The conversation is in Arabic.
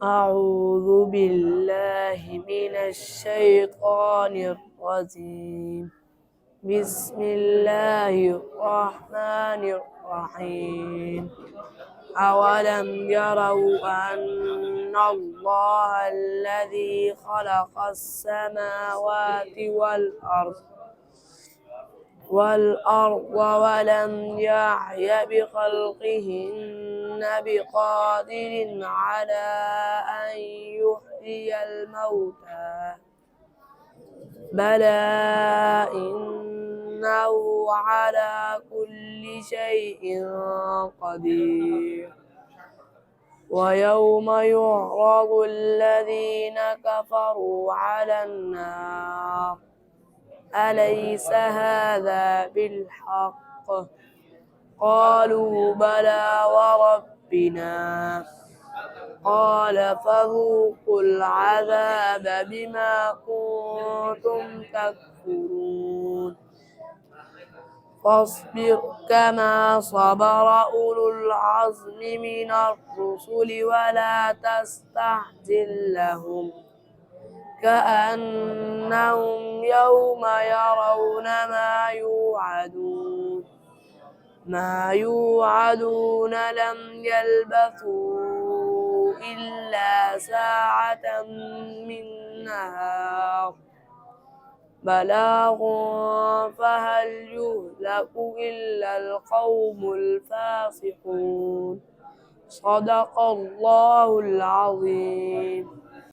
أعوذ بالله من الشيطان الرجيم. بسم الله الرحمن الرحيم. أولم يروا أن الله الذي خلق السماوات والأرض ولم يعي بخلقهن بقادر على أن يحيي الموتى بلى إنه على كل شيء قدير. ويوم يعرض الذين كفروا على النار أليس هذا بالحق؟ قالوا بلى وربنا. قال فذوقوا العذاب بما كنتم تكفرون. فاصبر كما صبر أولو العزم من الرسل ولا تستعجل لهم كأنهم يوم يرون ما يوعدون لم يلبثوا إلا ساعة من نهار بلاغ فهل يهلك إلا القوم الفاسقون. صدق الله العظيم.